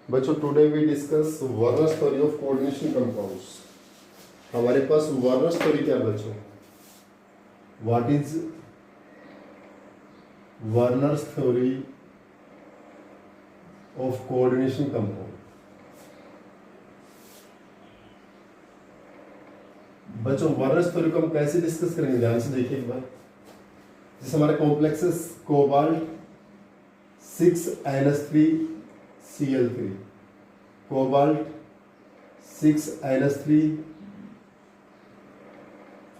बच्चों today we discuss Werner's theory of coordination compounds. हमारे पास वर्नर्स थ्योरी क्या बच्चों? What is Werner's theory of coordination compound? बच्चों वर्नर्स थ्योरी को हम कैसे डिस्कस करेंगे, ध्यान से देखिए एक बार। जैसे हमारे complexes cobalt 6NH3Cl3, cobalt 6NH3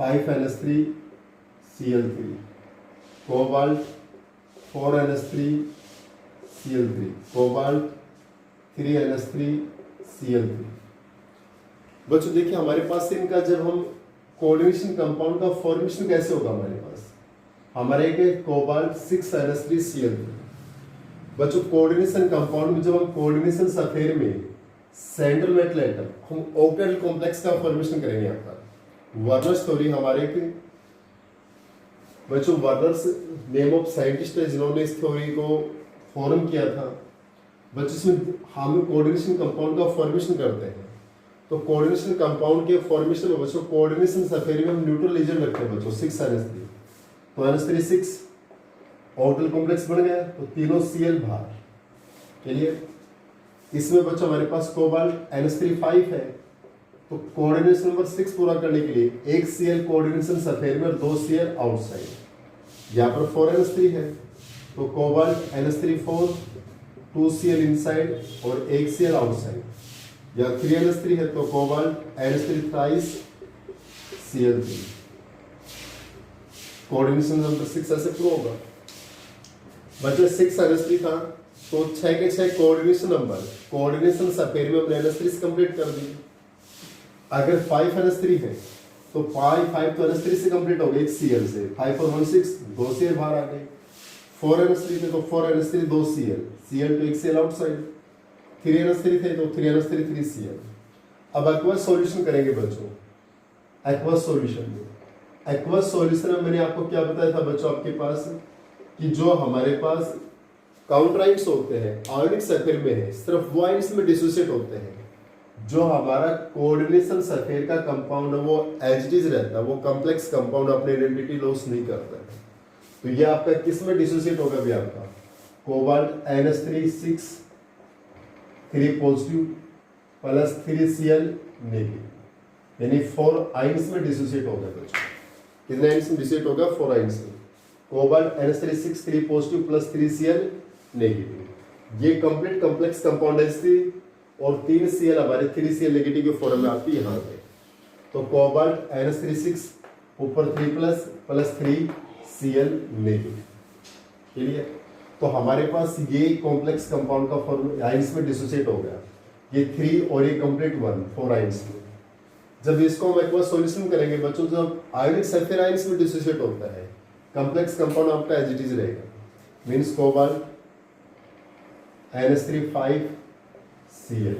5NH3Cl3, cobalt 4NH3Cl3, cobalt 3NH3Cl3। बच्चों देखिए हमारे पास इनका जब हम कोऑर्डिनेशन कंपाउंड का फॉर्मेशन कैसे होगा, हमारे एक कोबाल्ट 6NH3Cl3। बच्चों कोऑर्डिनेशन कंपाउंड में जब हम कोऑर्डिनेशन सफेयर में सेंट्रल मेटल एटम हम ऑक्टेट कॉम्प्लेक्स का फॉर्मेशन करेंगे। यहाँ पर वर्नर्स थ्योरी हमारे के बच्चों वर्नर्स नेम ऑफ साइंटिस्ट है जिन्होंने इस थ्योरी को फॉर्म किया था। बच्चों इसमें हम कोऑर्डिनेशन कंपाउंड का फॉर्मेशन करते हैं। तो कोऑर्डिनेशन कंपाउंड के फॉर्मेशन में बच्चों कोऑर्डिनेशन सफेयर में हम न्यूट्रल एजेंट रखते हैं बच्चों 6NH3। तो NH3 6 ऑर्बिटल कॉम्प्लेक्स बन गया, तो तीनों Cl बाहर। क्लियर? इसमें बच्चों हमारे पास कोबाल्ट NH3 5 है, तो कोऑर्डिनेशन नंबर 6 पूरा करने के लिए एक Cl कोऑर्डिनेशन सफेयर में और 2 Cl आउटसाइड। यहाँ पर 4NH3 है, तो कोबाल्ट NH3 4 2 Cl इनसाइड और 1 Cl आउटसाइड। या 3NH3 है, तो cobalt NH3 thrice Cl3। Coordination number 6 ऐसे प्रूव होगा। बच्चे 6NH3 था, तो 6 के 6 कोऑर्डिनेशन नंबर कोऑर्डिनेशन सफेयर में हमने NH3 कंप्लीट कर दी। अगर 5NH3 है तो 5 तो NH3 से कंप्लीट हो गए एक Cl से, 5 और 1 6 2 Cl बाहर आ गए। 4NH3 थे तो 4NH3 2 Cl तो 1 Cl आउटसाइड। 3NH3 थे तो 3NH3 3 Cl। अब एक्वस सॉल्यूशन करेंगे बच्चों। एक्वस सॉल्यूशन में मैंने आपको क्या बताया था बच्चों, आपके पास कि जो हमारे पास काउंटराइंस होते हैं आयोनिक सफेयर में है, सिर्फ वो आयंस में डिसोसिएट होते हैं। जो हमारा कोऑर्डिनेशन सफेयर का कंपाउंड है वो एज इट इज रहता है, वो कॉम्प्लेक्स कंपाउंड अपने आइडेंटिटी लॉस नहीं करता है। तो ये आपका किस में डिसोसिएट होगा भी आपका cobalt NH3 6 3 positive plus 3 Cl negative, यानी 4 आयंस में डिसोसिएट होगा बच्चों। कितने आयंस में डिसोसिएट होगा? 4 आयंस में। Cobalt NH3 6 3 positive plus 3 Cl negative. ये कंप्लीट कॉम्प्लेक्स कंपाउंड है इसकी, और 3 Cl हमारे 3 Cl नेगेटिव के फॉर्म में आती है यहाँ पे। तो कोबाल्ट NH3 6 ऊपर 3 प्लस 3 Cl नेगेटिव। क्लियर? तो हमारे पास ये कॉम्प्लेक्स कंपाउंड का फॉर्म आयंस में डिसोसिएट हो गया, ये 3 और ये कंप्लीट 1 4 आयंस में। जब इसको हम एक्वस सॉल्यूशन करेंगे बच्चों, जब आयोनिक सल्फेट आयंस में डिसोसिएट होता है कॉम्प्लेक्स कंपाउंड आपका एज इट इज रहेगा। Means cobalt NH3 5 Cl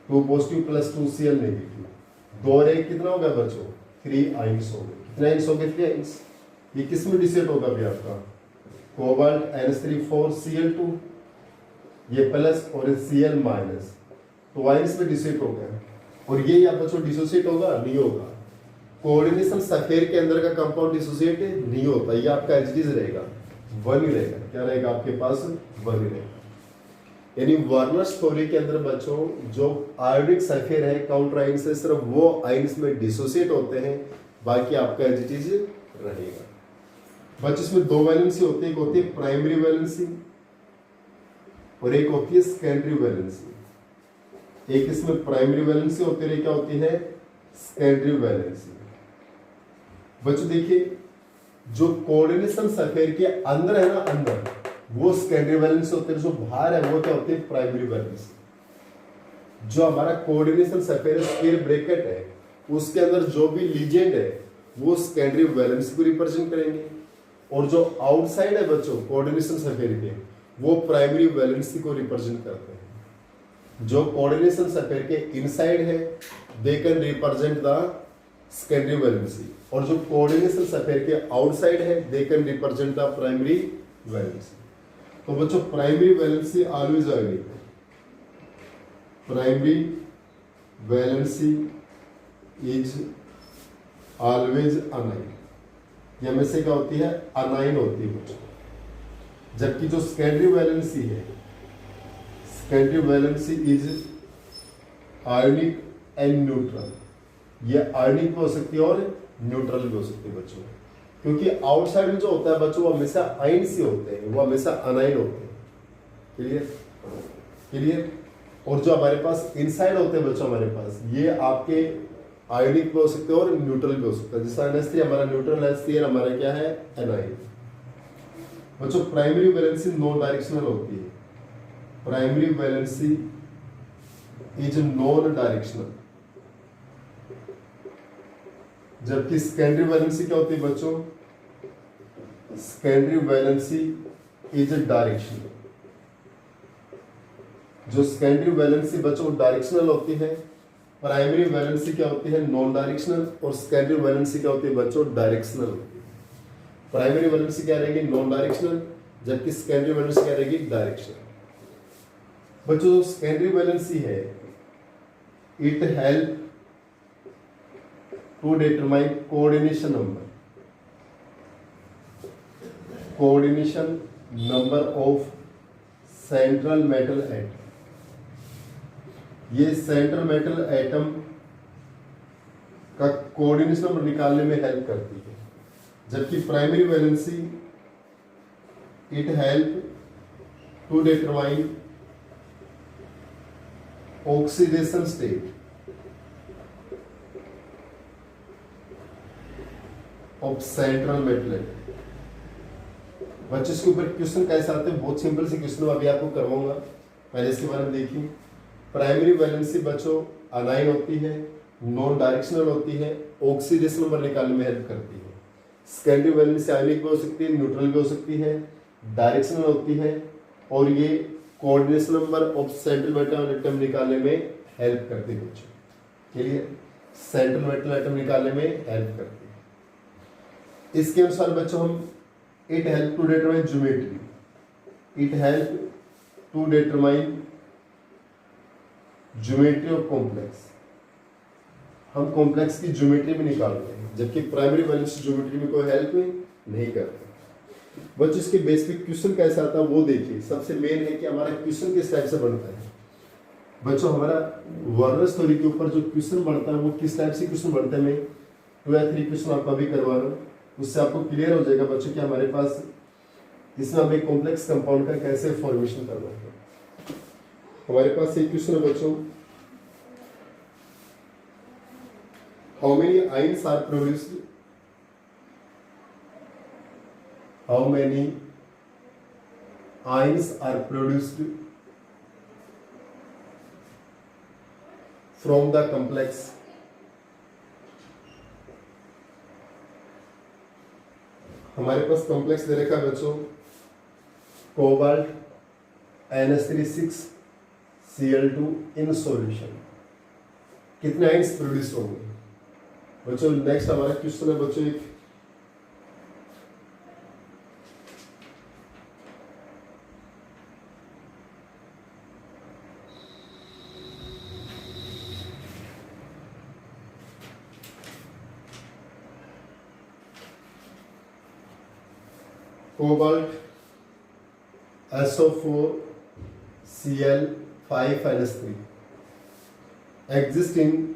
2 positive plus 2 Cl negative. 2 और 1 कितना हो गया बच्चों? 3 आयंस हो गए। कितने आयंस हो गए? 3 आयंस। ये किस में डिसोसिएट होगा भी आपका? कोबाल्ट NH3 4 Cl2, ये प्लस और Cl माइनस, तो आयंस में डिसोसिएट हो गया। और ये यहाँ बच्चों डिसोसिएट होगा? नहीं होगा। कोऑर्डिनेशन सफेयर के अंदर का कंपाउंड डिसोसिएट नहीं होता, ये आपका एज इट इज रहेगा, 1 ही रहेगा। क्या रहेगा आपके पास? 1 ही रहेगा। यानी वर्नर्स थ्योरी के अंदर बच्चों जो आयोनिक सल्फेयर है काउंटर आयंस से सिर्फ वो आयंस में डिसोसिएट होते हैं, बाकी आपका एज इट इज रहेगा। बच्चों इसमें 2 वैलेंसी होती है, एक होती है प्राइमरी वैलेंसी और एक होती है सेकेंडरी वैलेंसी। एक इसमें प्राइमरी वैलेंसी होती है, क्या होती है? Secondary valency. बच्चों देखिए जो कोऑर्डिनेशन सफेयर के अंदर है ना, अंदर वो सेकेंडरी वैलेंसी होते हैं, जो बाहर है वो क्या होती है? Primary valency. जो हमारा कोऑर्डिनेशन सफेयर स्क्वायर ब्रैकेट है उसके अंदर जो भी लीजेंड है वो सेकेंडरी वैलेंसी को रिप्रेजेंट करेंगे, और जो आउटसाइड है बच्चों कोऑर्डिनेशन सफेयर के वो प्राइमरी वैलेंसी को रिप्रेजेंट करते हैं। जो कोऑर्डिनेशन सफेयर के इनसाइड है they can represent the secondary valency, और जो कोऑर्डिनेशन सफेयर के आउटसाइड है they can represent the primary valency. तो बच्चों प्राइमरी वैलेंसी ऑलवेज आयोनिक है, primary valency is always anion, ये में से क्या होती है, अनाइन होती है बच्चों। जबकि जो सेकेंडरी वैलेंसी है, secondary valency is ionic and neutral, ये आयोनिक भी हो सकती है और न्यूट्रल भी हो सकती है बच्चों, क्योंकि आउटसाइड में जो होता है बच्चों वो हमेशा आयन से होते हैं, वो हमेशा अनाइन होते हैं। Clear clear. और जो हमारे पास इनसाइड होते हैं बच्चों, हमारे पास ये आपके आयोनिक भी हो सकते हैं और न्यूट्रल भी हो सकता है। जैसा NH3 हमारा न्यूट्रल, NH3 हमारा क्या है, एनाइन। बच्चों प्राइमरी वैलेंसी नॉन डायरेक्शनल होती है, primary valency is non directional. जबकि सेकेंडरी वैलेंसी क्या होती है बच्चों, सेकेंडरी वैलेंसी इज डायरेक्शनल। जो सेकेंडरी वैलेंसी बच्चों डायरेक्शनल होती है, प्राइमरी वैलेंसी क्या होती है, नॉन डायरेक्शनल, और सेकेंडरी वैलेंसी क्या होती है बच्चों, डायरेक्शनल होती है। प्राइमरी वैलेंसी क्या रहेगी, नॉन डायरेक्शनल, जबकि सेकेंडरी वैलेंसी क्या रहेगी, डायरेक्शनल। बच्चों जो सेकेंडरी वैलेंसी है, it help to determine coordination number, coordination number of central metal atom. ये सेंट्रल मेटल एटम का कोऑर्डिनेशन नंबर निकालने में हेल्प करती है। जबकि primary valency it help to determine oxidation state of central metal atom. बच्चों इसके ऊपर क्वेश्चन कैसे आते हैं, बहुत सिंपल से क्वेश्चन अभी आपको करवाऊंगा, पहले इसके बारे में देखिए। प्राइमरी वैलेंसी बच्चों अनाइन होती है, नॉन डायरेक्शनल होती है, ऑक्सीडेशन नंबर निकालने में हेल्प करती है। सेकेंडरी वैलेंसी आयोनिक भी हो सकती है, न्यूट्रल भी हो सकती है, डायरेक्शनल होती है, और ये coordination number of central metal atom निकालने में हेल्प करती है बच्चों। क्लियर, सेंट्रल मेटल एटम निकालने में हेल्प करती है। इसके अनुसार बच्चों हम it help to determine geometry, it help to determine geometry of complex. हम कॉम्प्लेक्स की ज्योमेट्री भी निकालते हैं, जबकि प्राइमरी वैलेंसी ज्योमेट्री में कोई हेल्प नहीं करते। बच्चों इसके बेस पे क्वेश्चन कैसा आता है वो देखिए। सबसे मेन है कि हमारा क्वेश्चन किस टाइप से बनता है बच्चों। हमारा वर्नर थ्योरी के ऊपर जो क्वेश्चन बनता है वो किस टाइप से क्वेश्चन बनता है, मैं 2 या 3 क्वेश्चन आपको अभी करवा रहा हूँ, उससे आपको क्लियर हो जाएगा बच्चों कि हमारे पास इसमें हमें कॉम्प्लेक्स कंपाउंड का कैसे फॉर्मेशन करना है। हमारे पास एक क्वेश्चन है बच्चों, how many ions are produced, how many ions are produced from the complex. हमारे पास कॉम्प्लेक्स दे रखा है बच्चों, cobalt NH3 Cl2 in solution. कितने आयंस प्रोड्यूस होंगे बच्चों। नेक्स्ट हमारा क्वेश्चन है बच्चों एक, cobalt SO4 Cl5 NH3 exist in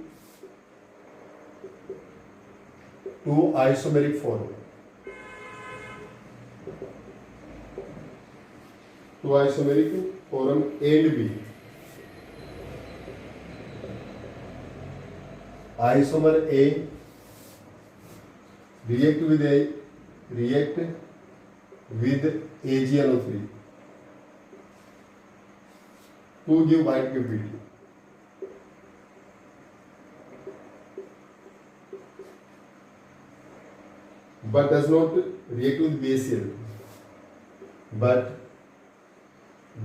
2 isomeric form, 2 isomeric form A and B। Isomer A react with AgNO3 to give white PPT, but does not react with BaCl, but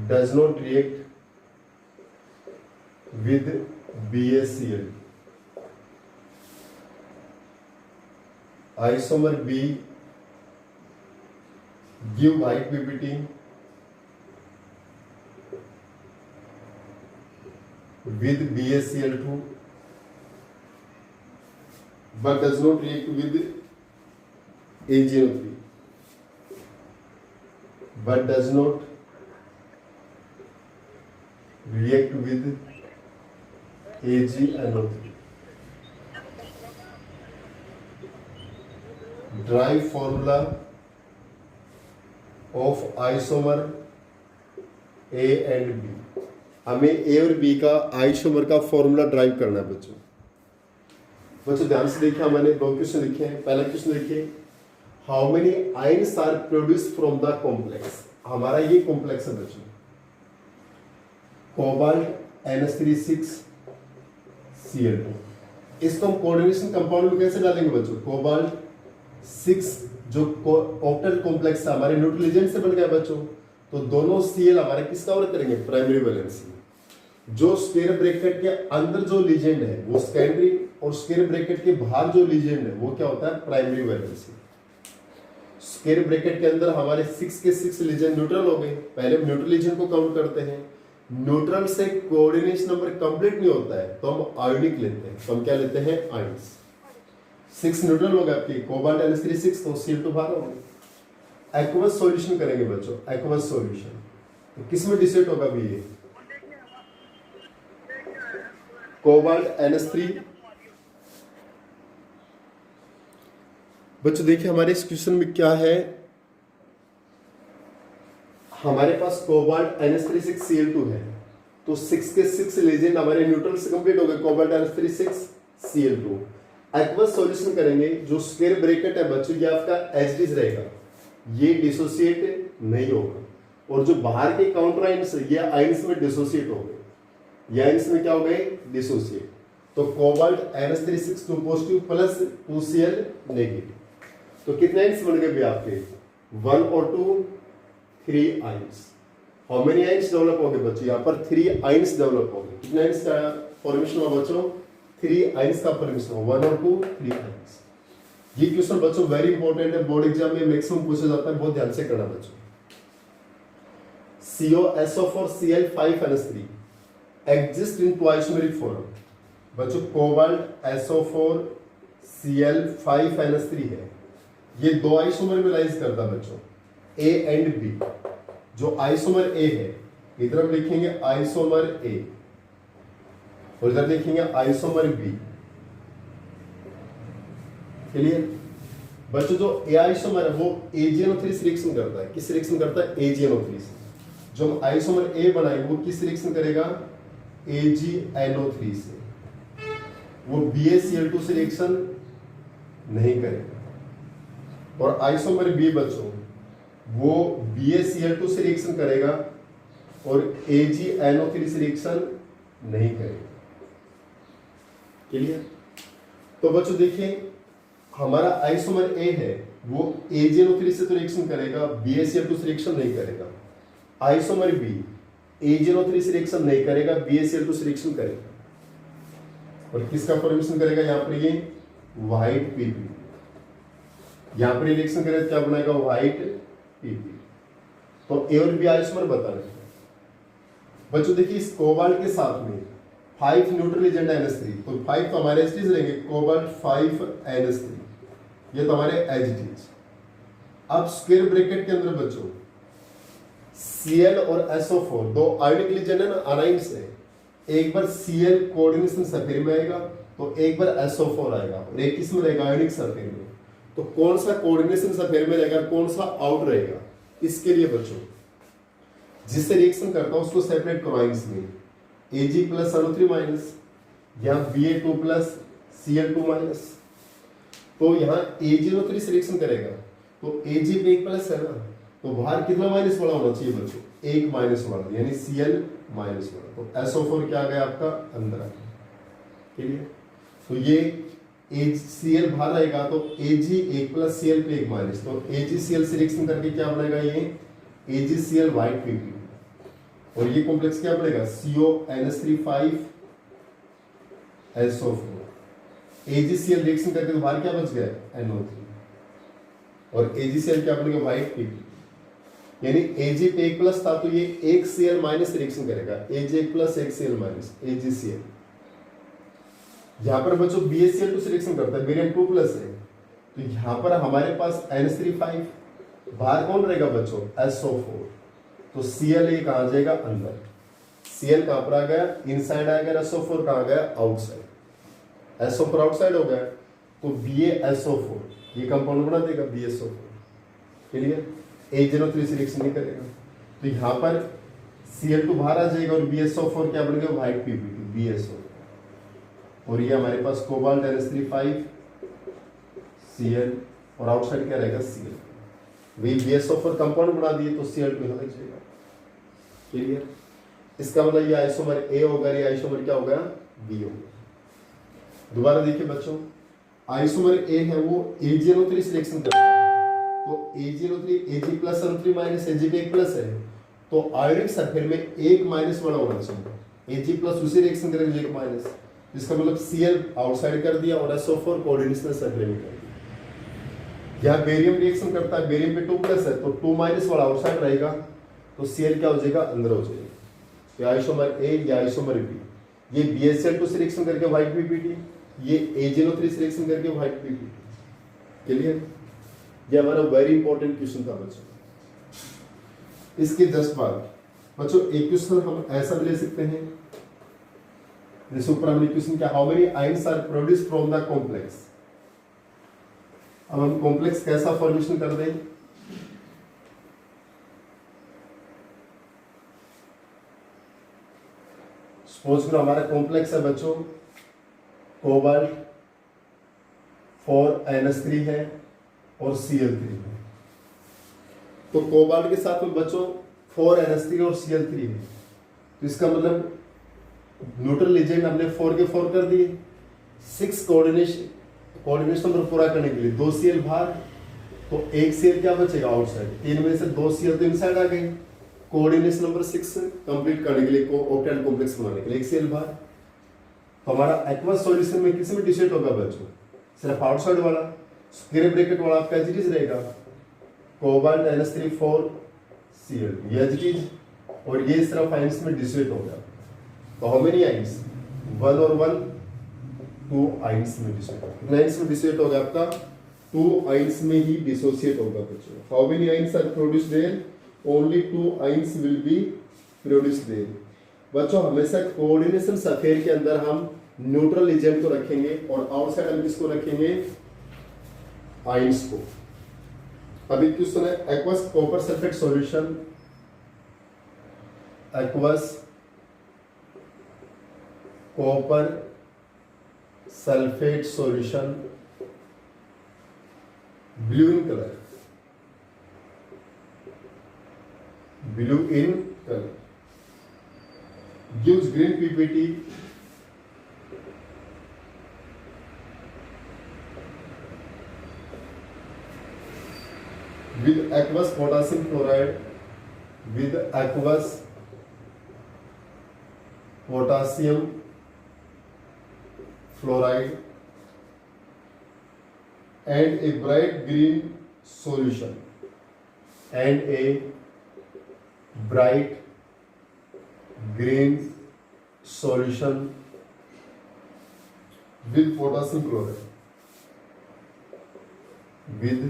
does not react with BaCl. Isomer B give white PPT with BaCl2 but does not react with AgNO3 but does not react with AgNO3. Dry formula of isomer A and B. हमें A और B का isomer का formula drive करना है बच्चों। बच्चों ध्यान से देखिए, मैंने दो क्वेश्चन लिखे हैं। पहला क्वेश्चन देखिए, how many ions are produce from the complex. हमारा ये कॉम्प्लेक्स है बच्चों, कोबाल्ट NH3 6Cl2। इसको हम कोऑर्डिनेशन कंपाउंड में कैसे डालेंगे बच्चों? कोबाल्ट 6 जो ऑक्टेट कॉम्प्लेक्स है हमारे न्यूट्रल एजेंट से बन गया बच्चों, तो दोनों Cl हमारे किसका वर्क करेंगे? Primary valency. जो स्क्वायर ब्रैकेट के अंदर जो लीजेंड है वो सेकेंडरी, और स्क्वायर ब्रैकेट के बाहर जो लीजेंड है वो क्या होता है? Primary valency. स्क्वायर ब्रैकेट के अंदर हमारे 6 के 6 लीजेंड न्यूट्रल हो गए। पहले हम न्यूट्रल लीजेंड को काउंट करते हैं। न्यूट्रल से कोऑर्डिनेशन नंबर कंप्लीट नहीं होता है तो हम आयोनिक लेते हैं। तो हम क्या लेते हैं? आयंस। 6 न्यूट्रल हो गए आपके, कोबाल्ट NH3 6, तो Cl2 बाहर हो गए। एक्वस सॉल्यूशन करेंगे बच्चों, एक्वस सॉल्यूशन तो किस में डिसोसिएट होगा भी? ये कोबाल्ट NH3। बच्चों देखिए हमारे इस क्वेश्चन में क्या है, हमारे पास कोबाल्ट NH3 6Cl2 है, तो 6 के 6 लीजेंड हमारे न्यूट्रल से कंप्लीट हो गए, cobalt NH3 6Cl2। Aqueous solution करेंगे, जो स्क्वायर ब्रैकेट है बच्चों ये आपका एज इट इज रहेगा, ये डिसोसिएट नहीं होगा। और जो बाहर के काउंटर आयंस ये आयंस में डिसोसिएट हो गए, ये आयंस में क्या हो गए? डिसोसिएट। तो cobalt NH3 6 2 positive plus 2Cl negative. तो कितने आयंस बन गए भी आपके? 1 और 2 3 ions. How many ions develop हो गए बच्चों? यहाँ पर 3 आयंस डेवलप हो गए। कितने आयंस का फॉर्मेशन हुआ बच्चों? 3 आयंस का फॉर्मेशन हुआ, 1 और 2 3 आयंस। ये क्वेश्चन बच्चों वेरी इंपॉर्टेंट है, बोर्ड एग्जाम में मैक्सिमम पूछा जाता है, बहुत ध्यान से करना बच्चों। COSO4Cl5NH3 exist in two isomeric form. बच्चों कोबाल्ट SO4Cl5NH3 है, ये दो आइसोमर में लाइज करता है बच्चों, A एंड B। जो आइसोमर A है इधर हम लिखेंगे आइसोमर A और इधर लिखेंगे आइसोमर B। क्लियर बच्चों? जो ए आइसोमर है वो AgNO3 से रिएक्शन करता है। किस रिएक्शन करता है? AgNO3 से। जो हम आइसोमर A बनाएंगे वो किस रिएक्शन करेगा? AgNO3 से। वो BaCl2 से रिएक्शन नहीं करेगा। और आइसोमर B बच्चों वो BaCl2 से रिएक्शन करेगा और AgNO3 से रिएक्शन नहीं करेगा। क्लियर? तो बच्चों देखिए हमारा आइसोमर A है वो AgNO3 से तो रिएक्शन करेगा, BaCl2 से रिएक्शन नहीं करेगा। आइसोमर B AgNO3 से रिएक्शन नहीं करेगा, BaCl2 से रिएक्शन करेगा। और किसका फॉर्मेशन करेगा? यहाँ पर ये व्हाइट PP। यहाँ पर रिएक्शन करेगा क्या बनाएगा? White PP। तो A और B आइसोमर बता रहे हैं बच्चों। देखिए इस कोबाल्ट के साथ में 5 न्यूट्रल एजेंट NH3, तो 5 तो हमारे एच रहेंगे, कोबाल्ट 5NH3 ये तो हमारे एच। अब स्क्वायर ब्रैकेट के अंदर बच्चों Cl और SO4 दो आयोनिक लीजेंड है ना, अनाइंस है। एक बार Cl कोऑर्डिनेशन सरफेयर में आएगा तो एक बार SO4 आएगा और एक किस में रहेगा? आयोनिक सरफेयर में। तो कौन सा कोऑर्डिनेशन सरफेयर में रहेगा, कौन सा आउट रहेगा? इसके लिए बच्चों जिससे रिएक्शन करता है उसको सेपरेट करो आयंस में, Ag प्लस NO3 माइनस या Ba2 प्लस Cl2 माइनस। तो यहाँ AgNO3 से रिएक्शन करेगा तो Ag पे एक प्लस है ना, तो बाहर कितना माइनस वाला होना चाहिए बच्चों? एक माइनस वाला, यानी Cl माइनस वाला। तो SO4 क्या आ गया आपका? अंदर आ गया। क्लियर? तो ये Cl बाहर आएगा तो Ag एक प्लस Cl पे एक माइनस, तो AgCl से रिएक्शन करके क्या बनेगा? ये AgCl व्हाइट PP। और ये कॉम्प्लेक्स क्या बनेगा? CONH3 5 SO4। AgCl रिएक्शन करके तो बाहर क्या बच गया? NO3। और AgCl क्या बनेगा? White PP। यानी Ag पे 1 प्लस था तो ये 1 Cl माइनस रिएक्शन करेगा, Ag 1 plus 1 Cl minus AgCl। यहाँ पर बच्चों BaCl2 से रिएक्शन करता है, बेरियम 2 प्लस है, तो यहाँ पर हमारे पास NH3 बाहर कौन रहेगा बच्चों, SO4, तो Cl ये कहाँ जाएगा अंदर, Cl कहाँ पर आ गया इनसाइड आ गया, SO4 कहाँ गया आउटसाइड, SO4 आउटसाइड हो गया तो BaSO4 ये कंपाउंड बना देगा BaSO4, क्लियर। AgNO3 से रिएक्शन नहीं करेगा तो यहाँ पर Cl2 बाहर आ जाएगा और BaSO4 क्या बन गया व्हाइट PBT BaSO, और ये हमारे पास कोबाल्ट NH3 Cl और आउटसाइड क्या रहेगा Cl, वही BaSO4 कंपाउंड बना दिए तो Cl2 यहाँ लग जाएगा, क्लियर। इसका मतलब ये आइसोमर A होगा, ये आइसोमर क्या होगा B होगा। दोबारा देखिए बच्चों, आइसोमर A है वो AgNO3 से रिएक्शन करता है, तो AgNO3 Ag plus NO3 minus Ag पे 1 प्लस है तो आयोनिक सल्फेट में 1 माइनस वाला होना चाहिए, Ag प्लस उसी रिएक्शन करेगा 1 माइनस, इसका मतलब Cl आउटसाइड कर दिया और SO4 कोऑर्डिनेशन सल्फेट में कर दिया। यहाँ बेरियम रिएक्शन करता है, बेरियम पे 2 प्लस है तो 2 माइनस वाला आउटसाइड रहेगा तो Cl क्या हो जाएगा अंदर हो जाएगा, ये आइसोमर A या आइसोमर B, ये BaCl2 से रिएक्शन करके व्हाइट PBT, ये AgNO3 से रिएक्शन करके व्हाइट PBT, क्लियर। ये हमारा वेरी इंपॉर्टेंट क्वेश्चन था बच्चों। इसके जस्ट बाद बच्चों एक क्वेश्चन हम ऐसा भी ले सकते हैं, जैसे ऊपर हमने क्वेश्चन क्या, how many ions are produced from the complex. अब हम कॉम्प्लेक्स कैसा फॉर्मेशन कर दें, सपोज करो हमारा कॉम्प्लेक्स है बच्चों कोबाल्ट 4NH3 है और Cl3 है, तो कोबाल्ट के साथ में बच्चों 4NH3 और Cl3 है, तो इसका मतलब न्यूट्रल एजेंट हमने 4 के 4 कर दिए, 6 कोऑर्डिनेशन नंबर पूरा करने के लिए 2 Cl बाहर तो 1 Cl क्या बचेगा आउटसाइड, 3 में से 2 Cl तो इनसाइड आ गए, कोऑर्डिनेशन नंबर 6 कंप्लीट करने के लिए ऑक्टेट कॉम्प्लेक्स बनाने के लिए 1 Cl बाहर, तो हमारा एक्वस सॉल्यूशन में किस में डिसाइड होगा बच्चों, सिर्फ आउटसाइड वाला, स्क्वायर ब्रैकेट वाला आपका एज इट इज रहेगा, कोबाल्ट NH3 4 Cl2 ये एज इट इज, और ये सिर्फ आयंस में डिसाइड होगा, तो हाउ मेनी आयंस 1 और 1 2 आयंस में डिसाइड होगा, आयंस में डिसाइड होगा आपका 2 आयंस में ही डिसोसिएट होगा बच्चों। How many ions are produced there, only 2 ions will be produced there. बच्चों हमेशा कोऑर्डिनेशन सफेयर के अंदर हम न्यूट्रल एजेंट को रखेंगे और आउटसाइड हम किसको रखेंगे आयंस को। अभी क्वेश्चन है aqueous copper sulphate solution, aqueous copper sulphate solution blue in colour, blue in colour gives green PPT with aqueous potassium chloride, with aqueous potassium fluoride and a bright green solution, and a bright green solution with potassium chloride, with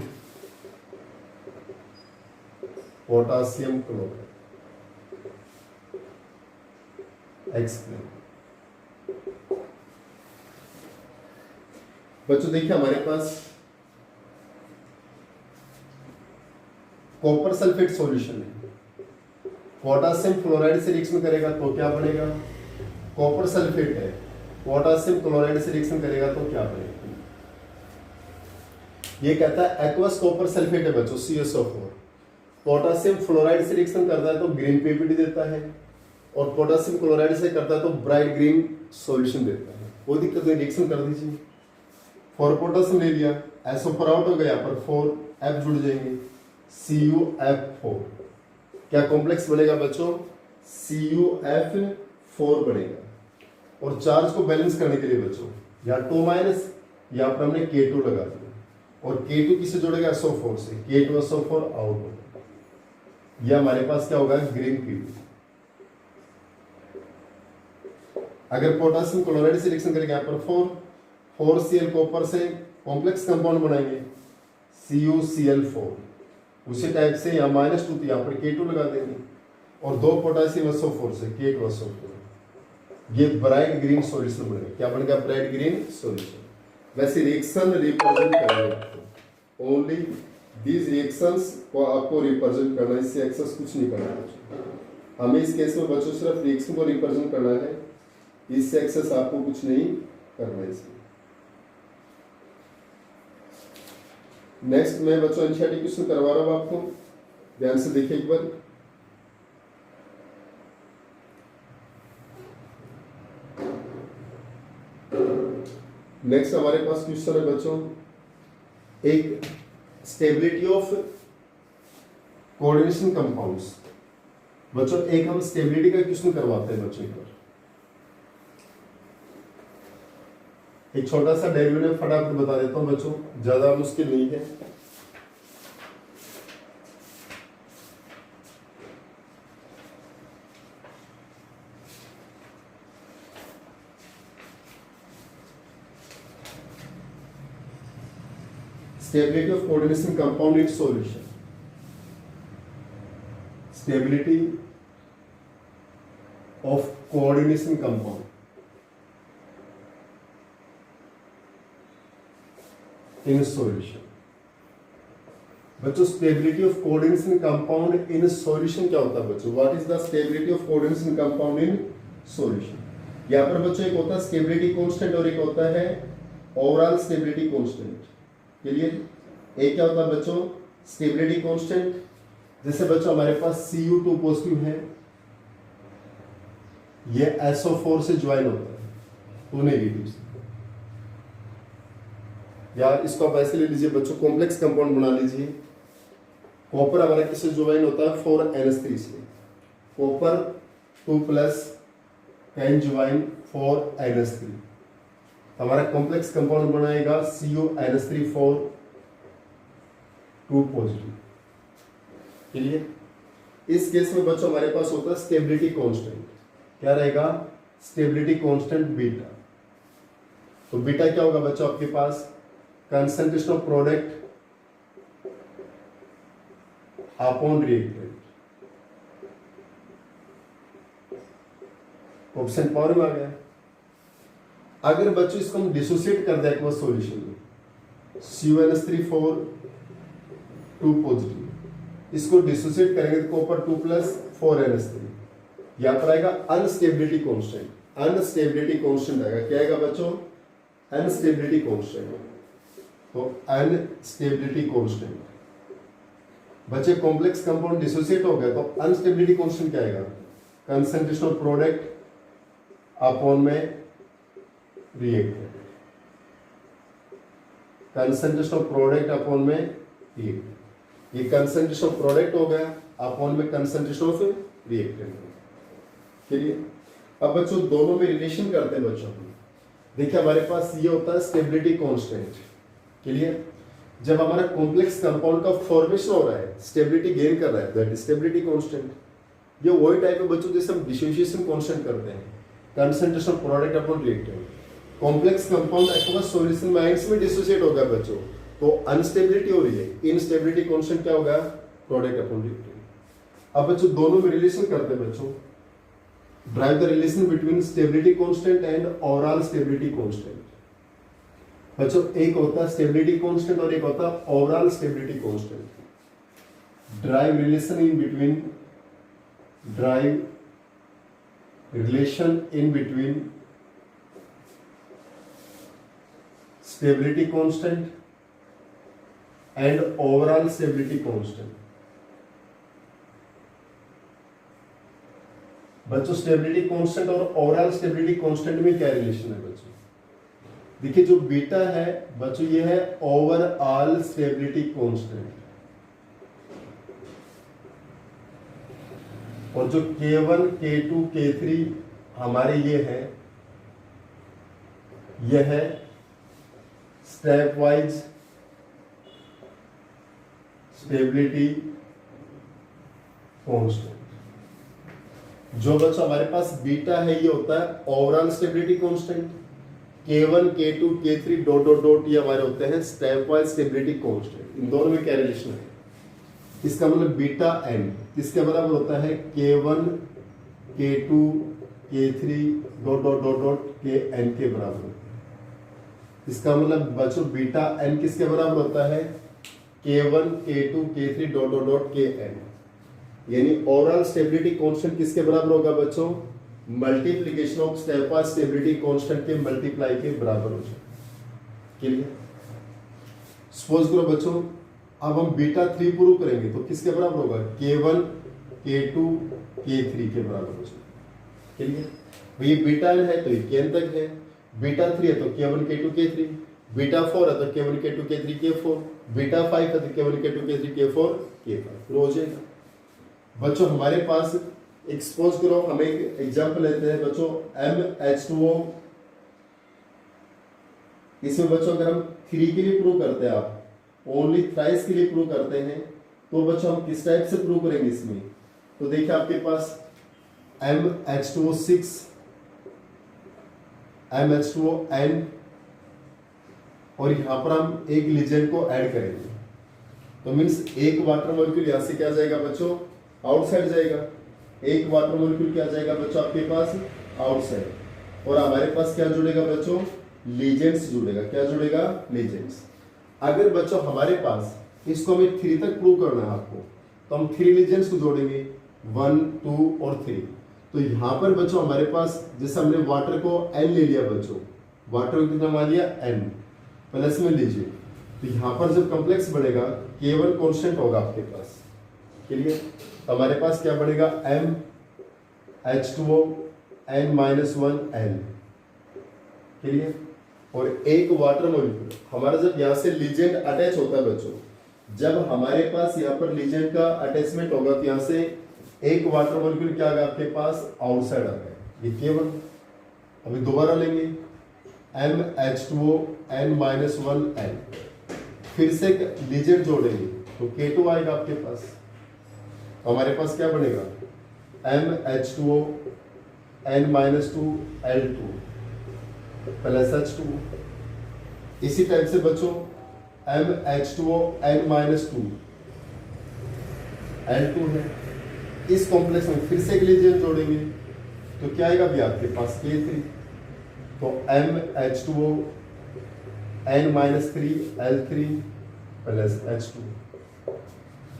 potassium chloride. Explain. बच्चों देखिए हमारे पास copper sulphate solution है, potassium chloride से reaction करेगा तो क्या बनेगा, copper sulphate है, पोटासियम क्लोराइड से रिएक्शन करेगा तो क्या बनेगा, ये कहता है एक्वस कॉपर सल्फेट है बच्चों CSO4, पोटासियम फ्लोराइड से रिएक्शन करता है तो ग्रीन पीपीटी देता है, और पोटासियम क्लोराइड से करता है तो ब्राइट ग्रीन सॉल्यूशन देता है। वो दिक्कत नहीं, रिएक्शन कर दीजिए, 4 पोटासियम ले लिया, SO4 आउट हो गया, पर 4 F जुड़ जाएंगे, CuF4, क्या कॉम्प्लेक्स बनेगा बच्चों CuF4 बनेगा। और चार्ज को बैलेंस करने के लिए बच्चों या 2 माइनस या पर हमने K2 लगा दिया, और K2 किससे जुड़ेगा SO4 से, K2SO4 आउट होगा, ये हमारे पास क्या होगा, ग्रीन क्यूब। अगर पोटेशियम क्लोराइड से रिएक्शन करेंगे यहाँ पर 4Cl कॉपर से कॉम्प्लेक्स कंपाउंड बनाएंगे CuCl4। उसी टाइप से यहाँ -2 यहाँ पर K2 लगा देंगे और 2 पोटेशियम SO4 से K2SO4। ये ब्राइट ग्रीन सॉल्यूशन बनेगा। क्या बनेगा, ब्राइट ग्रीन सॉल्यूशन। वैसे रिएक्शन रिप्रेजेंट करेंगे, ओनली दीज रिएक्शंस को आपको रिप्रेजेंट करना है, इससे एक्सेस कुछ नहीं करना है। हमें इस केस में बच्चों सिर्फ रिएक्शन को रिप्रेजेंट करना है, इससे एक्सेस आपको कुछ नहीं करना है इसमें। नेक्स्ट मैं बच्चों एनसीईआरटी क्वेश्चन करवा रहा हूं आपको, ध्यान से देखिए एक बार। नेक्स्ट हमारे पास क्वेश्चन है बच्चों, एक स्टेबिलिटी ऑफ कोऑर्डिनेशन कंपाउंड्स। बच्चों एक हम स्टेबिलिटी का क्वेश्चन करवाते हैं बच्चों पर। एक छोटा सा डेरिवेटिव फटाफट बता देता हूं बच्चों, ज्यादा मुश्किल नहीं है। Stability of coordination compound in solution. Stability of coordination compound in solution. बच्चों stability of coordination compound in solution क्या होता है बच्चों? What is the stability of coordination compound in solution? यहाँ पर बच्चों एक होता है स्टेबिलिटी कांस्टेंट और एक होता है ओवरऑल स्टेबिलिटी कांस्टेंट। क्लियर? एक क्या होता है बच्चों, स्टेबिलिटी कांस्टेंट। जैसे बच्चों हमारे पास Cu2 पॉजिटिव है, ये SO4 से ज्वाइन होता है, 2 नेगेटिव से। यार इसको आप ऐसे ले लीजिए बच्चों, कॉम्प्लेक्स कंपाउंड बना लीजिए। कॉपर हमारा किससे ज्वाइन होता है, 4NH3 से। कॉपर 2+ कैन ज्वाइन 4NH3, हमारा कॉम्प्लेक्स कंपाउंड बनाएगा CuNH3 2 पॉजिटिव। क्लियर? इस केस में बच्चों हमारे पास होता है स्टेबिलिटी कांस्टेंट। क्या रहेगा, स्टेबिलिटी कांस्टेंट बीटा। तो बीटा क्या होगा बच्चों आपके पास, concentration of product upon reactant. Option power में आ गया। अगर बच्चों इसको हम डिसोसिएट कर दें एक्वस सॉल्यूशन में, CuNH3 2 पॉजिटिव, इसको डिसोसिएट करेंगे तो कॉपर 2+ 4NH3, यहां पर आएगा अनस्टेबिलिटी कांस्टेंट। अनस्टेबिलिटी कांस्टेंट आएगा, क्या आएगा बच्चों, अनस्टेबिलिटी कांस्टेंट। तो अनस्टेबिलिटी कांस्टेंट बच्चे, कॉम्प्लेक्स कंपाउंड डिसोसिएट हो गया तो अनस्टेबिलिटी कांस्टेंट क्या आएगा, कंसंट्रेशन ऑफ प्रोडक्ट अपॉन में reactant. Concentration of product upon में रिएक्टेंट, ये कंसंट्रेशन ऑफ प्रोडक्ट हो गया अपॉन में कंसंट्रेशन ऑफ रिएक्टेंट। क्लियर? अब बच्चों दोनों में रिलेशन करते हैं बच्चों। देखिए हमारे पास ये होता है स्टेबिलिटी कांस्टेंट। क्लियर? जब हमारा कॉम्प्लेक्स कंपाउंड का फॉर्मेशन हो रहा है, स्टेबिलिटी गेन कर रहा है, दैट इज स्टेबिलिटी कांस्टेंट। ये वही टाइप है बच्चों जैसे हम डिसोसिएशन कांस्टेंट करते हैं, concentration of product upon reactant. Complex compound aqueous solution में आयंस में डिसोसिएट हो गया बच्चों, तो अनस्टेबिलिटी हो रही है। इनस्टेबिलिटी कांस्टेंट क्या होगा, प्रोडक्ट अपॉन रिएक्टेंट। अब बच्चों दोनों में रिलेशन करते हैं बच्चों, drive the relation between stability constant and overall stability constant. बच्चों एक होता है स्टेबिलिटी कांस्टेंट और एक होता है overall stability constant. Drive relation in between, drive relation in between stability constant and overall stability constant. बच्चों स्टेबिलिटी कांस्टेंट और ओवरऑल स्टेबिलिटी कांस्टेंट में क्या रिलेशन है बच्चों? देखिए जो बीटा है बच्चों ये है ओवरऑल स्टेबिलिटी कांस्टेंट, और जो K1 K2 K3 हमारे ये है स्टेप वाइज स्टेबिलिटी, कांस्टेंट। जो बच्चों हमारे पास बीटा है ये होता है overall stability constant. K1 K2 K3 dot dot dot ये हमारे होते हैं स्टेप वाइज स्टेबिलिटी कांस्टेंट। इन दोनों में क्या रिलेशन है? इसका मतलब बीटा n किसके बराबर होता है? K1 K2 K3 dot dot dot dot Kn के बराबर होता है। इसका मतलब बच्चों बीटा n किसके बराबर होता है? K1 K2 K3 dot dot dot Kn। यानी ओवरऑल स्टेबिलिटी कांस्टेंट किसके बराबर होगा बच्चों? Multiplication of step wise stability constant के मल्टीप्लाई के बराबर हो जाए। क्लियर? सपोज करो बच्चों अब हम बीटा 3 प्रूव करेंगे तो किसके बराबर होगा? K1 K2 K3 के बराबर हो जाए। क्लियर? ये बीटा n है तो ये Kn तक है, बीटा 3 है तो K1 K2 K3, बीटा 4 है तो K1 K2 K3 K4, beta 5 है तो K1 K2 K3 K4 K5 हो जाएगा। बच्चों हमारे पास एक सपोज करो हम एक एग्जांपल लेते हैं बच्चों MH2O। इसमें बच्चों अगर हम 3 के लिए प्रूव करते हैं, आप ओनली थ्राइस के लिए प्रूव करते हैं तो बच्चों हम किस टाइप से प्रूव करेंगे इसमें? तो देखिए आपके पास MH2O6 MH2ON और यहां पर हम एक लीजेंड को ऐड करेंगे तो मींस एक वाटर मॉलिक्यूल यहां से क्या जाएगा बच्चों? आउटसाइड जाएगा। एक वाटर मॉलिक्यूल क्या जाएगा बच्चों आपके पास? आउटसाइड। और हमारे पास क्या जुड़ेगा बच्चों? लीजेंड्स जुड़ेगा। क्या जुड़ेगा? लीजेंड्स। अगर बच्चों हमारे पास इसको हमें 3 तक प्रूव करना है आपको तो हम 3 लीजेंड्स को जोड़ेंगे 1 2 और 3। तो यहां पर बच्चों हमारे पास जैसे हमने वाटर को n ले लिया बच्चों, वाटर को कितना मान लिया? n प्लस में लीजिए तो यहां पर जब कॉम्प्लेक्स बढ़ेगा K1 कांस्टेंट होगा आपके पास। क्लियर? तो हमारे पास क्या बढ़ेगा? MH2O n-1 n। क्लियर? और एक वाटर मॉलिक्यूल हमारा जब यहां से लीजेंड अटैच होता है बच्चों, जब हमारे पास यहाँ पर लीजेंड का अटैचमेंट होगा तो यहां से एक वाटर मॉलिक्यूल क्या आ गया आपके पास? आउटसाइड आ गया। ये K1। अभी दोबारा लेंगे MH2O n-1 n, फिर से लीजेंड जोड़ेंगे तो K2 आएगा आपके पास। हमारे पास क्या बनेगा? MH2O n-2 L2 plus H2। इसी टाइप से बच्चों MH2O n-2 L2 है। इस कॉम्प्लेक्स में फिर से एक लीजेंड जोड़ेंगे तो क्या आएगा भी आपके पास? K3। तो MH2O n-3 L3 plus H2।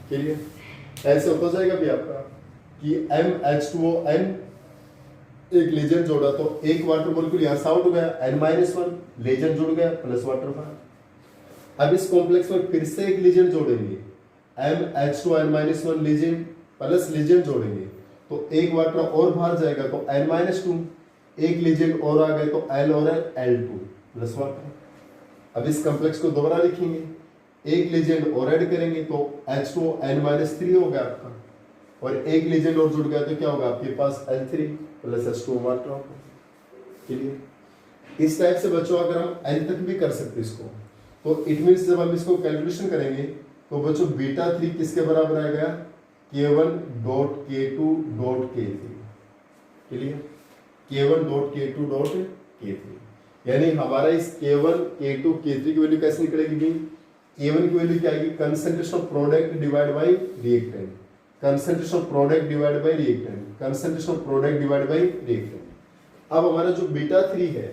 Clear? ऐसे होता जाएगा भी आपका कि MH2O n एक लीजेंड जोड़ा तो एक वाटर मॉलिक्यूल यहां से आउट हो गया, n-1 लीजेंड जुड़ गया प्लस वाटर बाहर। अब इस कॉम्प्लेक्स में फिर से एक लीजेंड जोड़ेंगे MH2 n-1 legend plus legend जोड़ेंगे तो एक वाटर और बाहर जाएगा तो n-2, एक लीजेंड और आ गए तो L और L2 प्लस वाटर। अब इस कॉम्प्लेक्स को दोबारा लिखेंगे, एक लीजेंड और ऐड करेंगे तो H2O n-3 हो गया आपका, और एक लीजेंड और जुड़ गया तो क्या होगा आपके पास? L3 प्लस H2O वाटर होगा। क्लियर? इस टाइप से बच्चों अगर हम n तक भी कर सकते इसको तो इट मींस जब हम इसको कैलकुलेशन करेंगे तो बच्चों बीटा 3 किसके बराबर आएगा? K1 dot K2 dot K3। Clear? K1 dot K2 dot K3 यानी हमारा इस K1 K2 K3 की वैल्यू कैसे निकलेगी भाई? K1 की वैल्यू क्या आएगी? Concentration of product divide by reactant, concentration of product divide by reactant, concentration of product divide by reactant. अब हमारा जो बीटा 3 है,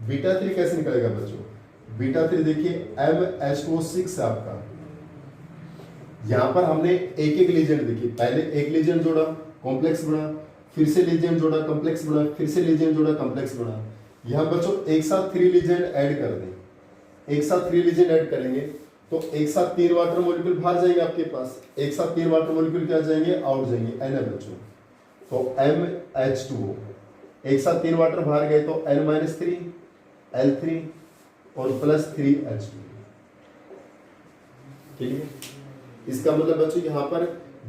बीटा 3 कैसे निकलेगा बच्चों? बीटा 3 देखिए MH2O6 है आपका। यहां पर हमने एक एक लीजेंड देखिए, पहले एक लीजेंड जोड़ा कॉम्प्लेक्स बना, फिर से लीजेंड जोड़ा कॉम्प्लेक्स बना, फिर से लीजेंड जोड़ा कॉम्प्लेक्स बना। यहां बच्चों एक साथ 3 लीजेंड ऐड कर दें, एक साथ 3 लीजेंड ऐड करेंगे तो एक साथ 3 वाटर मॉलिक्यूल बाहर जाएंगे आपके पास, एक साथ 3 वाटर मॉलिक्यूल क्या जाएंगे? आउट जाएंगे। n है बच्चों तो MH2O एक साथ 3 वाटर बाहर गए तो n-3 L3 और प्लस 3 H2। ठीक है? इसका मतलब बच्चों यहाँ पर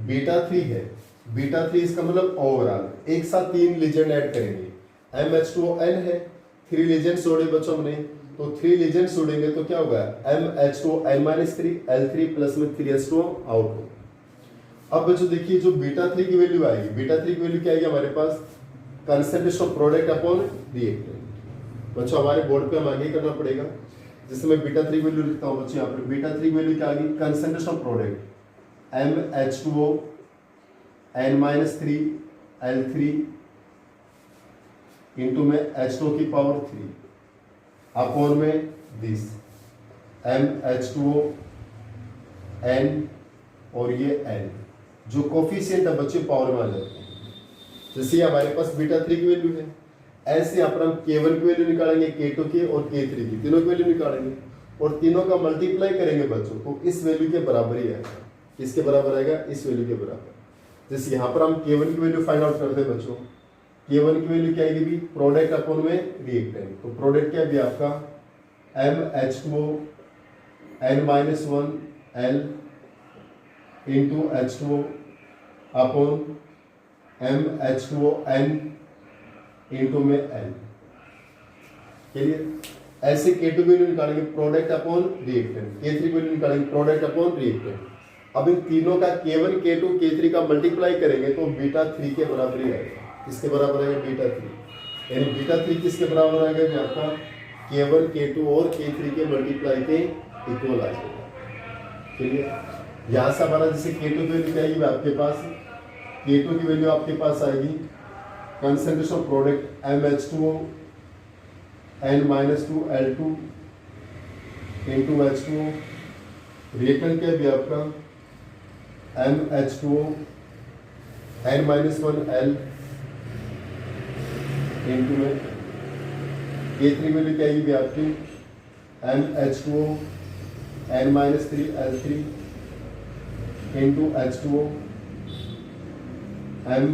बीटा 3 है, बीटा 3 इसका मतलब ओवरऑल एक साथ 3 लीजेंड ऐड करेंगे। MH2ON है, 3 लीजेंड जोड़े बच्चों हमने तो 3 लीजेंड जोड़ेंगे तो क्या होगा? MH2n-3 L3 प्लस में 3H2O आउट होगा। अब बच्चों देखिए जो बीटा 3 की वैल्यू आएगी, बीटा 3 की वैल्यू क्या आएगी हमारे पास, concentration of product upon reactant. बच्चों हमारे बोर्ड पे हम आगे करना पड़ेगा, जैसे मैं बीटा 3 की वैल्यू लिखता हूँ बच्चों, यहाँ पे बीटा 3 की वैल्यू क्या आ गई, concentration of product MH2O N-3 L3 into में H2O की पावर 3 अपॉन में दिस MH2O N और ये N, जो कोफिशिएंट है बच्चे पावर में आ जाते हैं। जैसे हमारे पास बीटा 3 की वैल्यू है, ऐसे यहाँ पर हम K1 की वैल्यू निकालेंगे, K2 की और K3 की, तीनों की वैल्यू निकालेंगे और तीनों का मल्टीप्लाई करेंगे बच्चों, तो इस वैल्यू के बराबर ही आएगा। किसके बराबर आएगा, इस वैल्यू के बराबर। जैसे यहाँ पर हम K1 की वैल्यू फाइंड आउट करते हैं बच्चों, K1 की वैल्यू क्या आएगी भी, प्रोडक्ट अपॉन में रिएक्टेंट, तो प्रोडक्ट क्या भी आपका MH2O N-1 L into H2O upon MH2O N into में L। क्लियर? ऐसे K2 की वैल्यू निकालेंगे, प्रोडक्ट अपॉन रिएक्टेंट, K3 की वैल्यू निकालेंगे, प्रोडक्ट अपॉन रिएक्टेंट। अब इन तीनों का K1 K2 K3 का मल्टीप्लाई करेंगे तो बीटा 3 के बराबर ही आएगा। किसके बराबर आएगा, बीटा 3। यानी बीटा 3 किसके बराबर आएगा कि आपका K1 K2 और K3 के मल्टीप्लाई के इक्वल आ जाएगा। क्लियर? यहाँ से हमारा जैसे K2 की वैल्यू क्या आएगी आपके पास, K2 की वैल्यू आपके पास आएगी concentration of product MH2O N-2 L2 into H2O, reactant क्या भी आपका MH2O N-1 L इंटू में K3 वैल्यू क्या आएगी भी आपकी MH2O N-3 L3 into H2O M,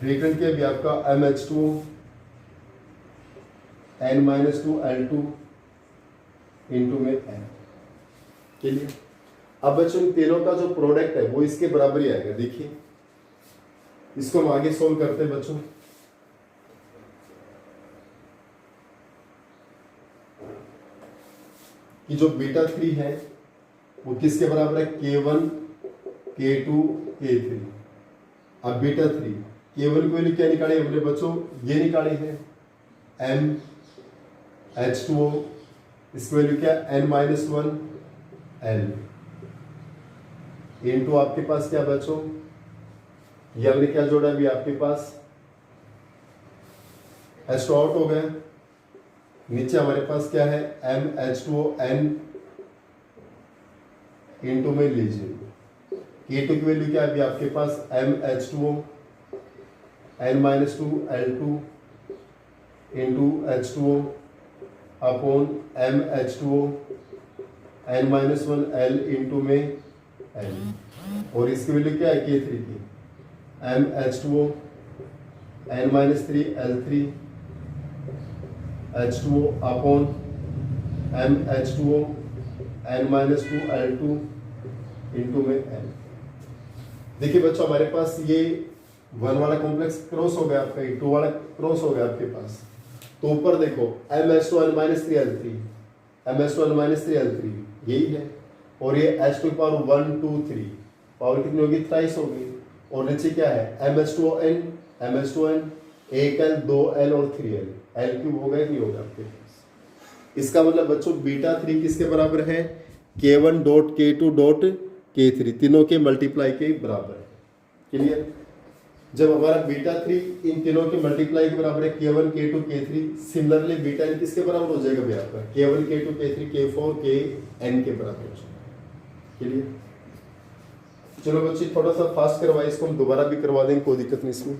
reactant क्या भी आपका MH2O N-2 L2 इंटू में N। क्लियर? अब बच्चों इन तीनों का जो प्रोडक्ट है वो इसके बराबर ही आएगा। देखिए इसको हम आगे सोल्व करते हैं बच्चों। कि जो बीटा 3 है वो किसके बराबर है, K1 K2 K3। अब बीटा 3 K1 की वैल्यू क्या निकाली हमने बच्चों, ये निकाली है MH2O, इसकी वैल्यू क्या N-1 L इंटू आपके पास क्या बच्चों, ये हमने क्या जोड़ा अभी आपके पास H2 आउट हो गया, नीचे हमारे पास क्या है MH2O N इंटू में लीजिए K2 की वैल्यू क्या है अभी आपके पास MH2O N-2 L2 into H2O upon MH2O N-1 L into में L, और इसकी वैल्यू क्या है K3 की MH2O N-3 L3 H2O upon MH2O N-2 L2 into में L। देखिए बच्चों हमारे पास ये 1 वाला कॉम्प्लेक्स क्रॉस हो गया आपका, 2 वाला क्रॉस हो गया आपके पास, तो ऊपर देखो MH2 N-3 L3 MH2 N-3 L3 यही है, और ये H टू पावर 1 2 3 पावर कितनी होगी, 23 होगी, और नीचे क्या है MH2N एक L 2 L और 3 L क्यूब होगा नहीं होगा आपके पास। इसका मतलब बच्चों बीटा 3 किसके बराबर है, K1 dot K2 dot K3 तीनों के मल्टीप्लाई के बराबर है। क्लियर? जब हमारा बीटा 3 इन तीनों के मल्टीप्लाई के बराबर है K1 K2 K3, similarly beta n किसके बराबर हो जाएगा भैया आपका, K1 K2 K3 K4 Kn के बराबर हो जाएगा। क्लियर? चलो बच्चे थोड़ा सा फास्ट करवाइए, इसको हम दोबारा भी करवा देंगे, कोई दिक्कत नहीं इसमें।